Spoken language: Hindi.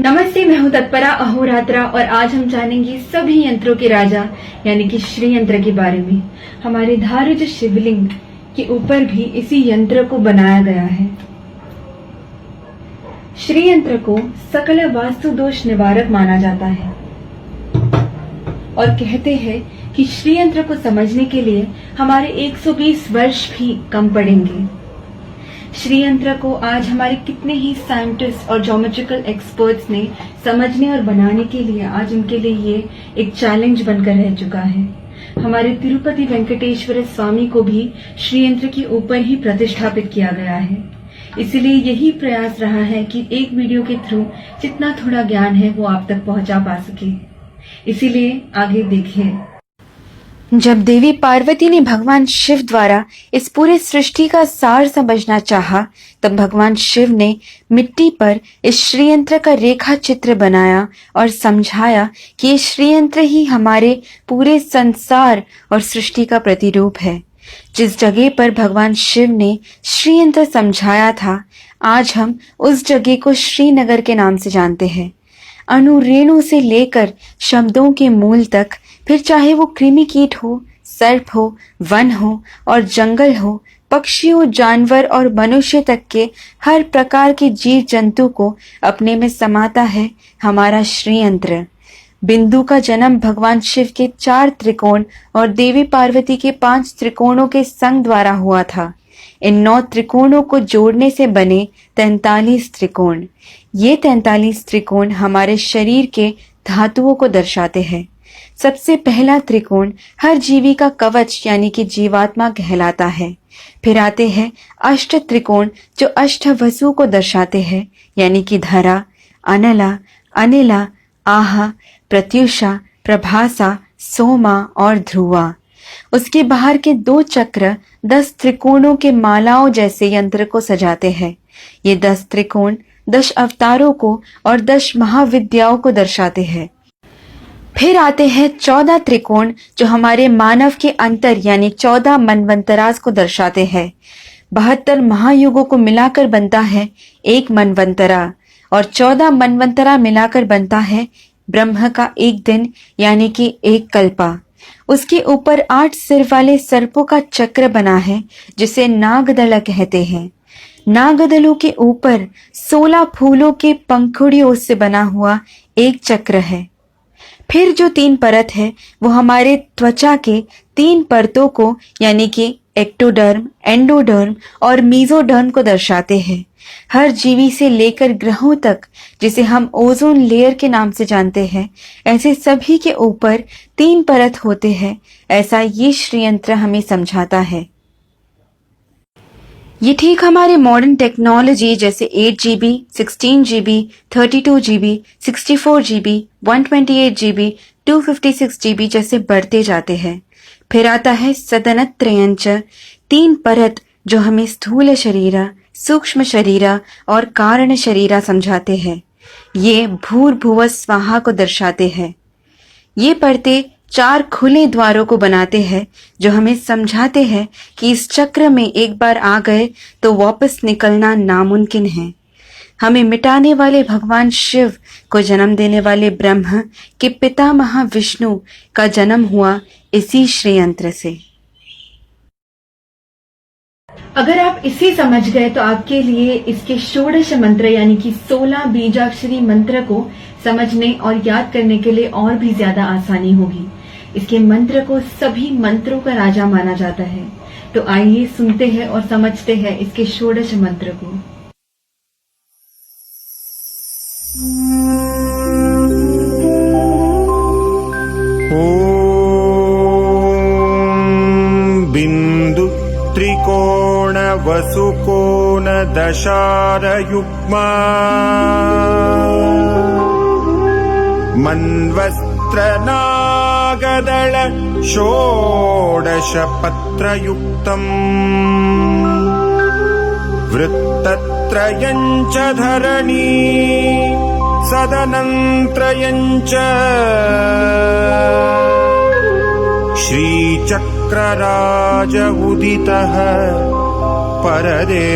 नमस्ते, मैं हूँ तत्परा अहोरात्रा और आज हम जानेंगे सभी यंत्रों के राजा यानी कि श्री यंत्र के बारे में। हमारे धारुज शिवलिंग के ऊपर भी इसी यंत्र को बनाया गया है। श्री यंत्र को सकल वास्तु दोष निवारक माना जाता है और कहते हैं कि श्री यंत्र को समझने के लिए हमारे 120 वर्ष भी कम पड़ेंगे। श्री यंत्र को आज हमारे कितने ही साइंटिस्ट और ज्योमेट्रिकल एक्सपर्ट्स ने समझने और बनाने के लिए आज उनके लिए ये एक चैलेंज बनकर रह चुका है। हमारे तिरुपति वेंकटेश्वर स्वामी को भी श्री यंत्र के ऊपर ही प्रतिष्ठापित किया गया है। इसलिए यही प्रयास रहा है कि एक वीडियो के थ्रू जितना थोड़ा ज्ञान है वो आप तक पहुंचा पा सके। इसीलिए आगे देखिए। जब देवी पार्वती ने भगवान शिव द्वारा इस पूरे सृष्टि का सार समझना चाहा, तब भगवान शिव ने मिट्टी पर इस श्रीयंत्र का रेखा चित्र बनाया और समझाया कि ये श्रीयंत्र ही हमारे पूरे संसार और सृष्टि का प्रतिरूप है। जिस जगह पर भगवान शिव ने श्रीयंत्र समझाया था, आज हम उस जगह को श्रीनगर के नाम से जानते हैं। अणु से लेकर शब्दों के मूल तक, फिर चाहे वो कृमि कीट हो, सर्प हो, वन हो और जंगल हो, पक्षियों, जानवर और मनुष्य तक के हर प्रकार के जीव जंतु को अपने में समाता है हमारा श्रीयंत्र। बिंदु का जन्म भगवान शिव के 4 त्रिकोण और देवी पार्वती के 5 त्रिकोणों के संग द्वारा हुआ था। इन 9 त्रिकोणों को जोड़ने से बने 43 त्रिकोण। ये 43 त्रिकोण हमारे शरीर के धातुओं को दर्शाते हैं। सबसे पहला त्रिकोण हर जीवी का कवच यानी कि जीवात्मा कहलाता है। फिर आते हैं अष्ट त्रिकोण जो अष्ट वसु को दर्शाते हैं यानी कि धरा, अनला, अनिला, आहा, प्रत्युषा, प्रभासा, सोमा और ध्रुवा। उसके बाहर के 2 चक्र 10 त्रिकोणों के मालाओं जैसे यंत्र को सजाते हैं। ये 10 त्रिकोण 10 अवतारों को और 10 महाविद्याओं को दर्शाते हैं। फिर आते हैं 14 त्रिकोण जो हमारे मानव के अंतर यानी 14 मनवंतरास को दर्शाते हैं। 72 महायुगों को मिलाकर बनता है एक मनवंतरा और 14 मनवंतरा मिलाकर बनता है ब्रह्म का एक दिन यानी कि एक कल्पा। उसके ऊपर 8 सिर वाले सर्पों का चक्र बना है जिसे नागदल कहते हैं। नागदलों के ऊपर 16 फूलों के पंखुड़ियों से बना हुआ एक चक्र है। फिर जो 3 परत है वो हमारे त्वचा के 3 परतों को यानी कि एक्टोडर्म, एंडोडर्म और मीजोडर्म को दर्शाते हैं। हर जीवी से लेकर ग्रहों तक, जिसे हम ओजोन लेयर के नाम से जानते हैं, ऐसे सभी के ऊपर 3 परत होते हैं। ऐसा ये श्रीयंत्र हमें समझाता है। ये ठीक हमारे मॉडर्न टेक्नोलॉजी जैसे 8 GB, 16 GB, 32 GB, 64 GB, 128 GB, 256 GB जैसे बढ़ते जाते हैं। फिर आता है सदनत्रयंच, 3 परत जो हमें स्थूल शरीरा, सूक्ष्म शरीरा और कारण शरीरा समझाते हैं। ये भूर्भुव स्वाहा को दर्शाते हैं। ये परतें 4 खुले द्वारों को बनाते हैं जो हमें समझाते हैं कि इस चक्र में एक बार आ गए तो वापस निकलना नामुमकिन है। हमें मिटाने वाले भगवान शिव को जन्म देने वाले ब्रह्म के पितामह विष्णु का जन्म हुआ इसी श्रीयंत्र से। अगर आप इसे समझ गए तो आपके लिए इसके षोडश मंत्र यानी कि 16 बीजाक्षरी मंत्र को समझने और याद करने के लिए और भी ज्यादा आसानी होगी। इसके मंत्र को सभी मंत्रों का राजा माना जाता है। तो आइए सुनते हैं और समझते हैं इसके षोडश मंत्र को। बिंदु त्रिकोण वसुकोण दशार युग्मा मन्वस्त्र नागदल षोडश पत्रयुक्तम् वृत्तत्रयञ्च धरणी सदनंत्रयञ्च श्रीचक्रराज उदितः परदेवतायाः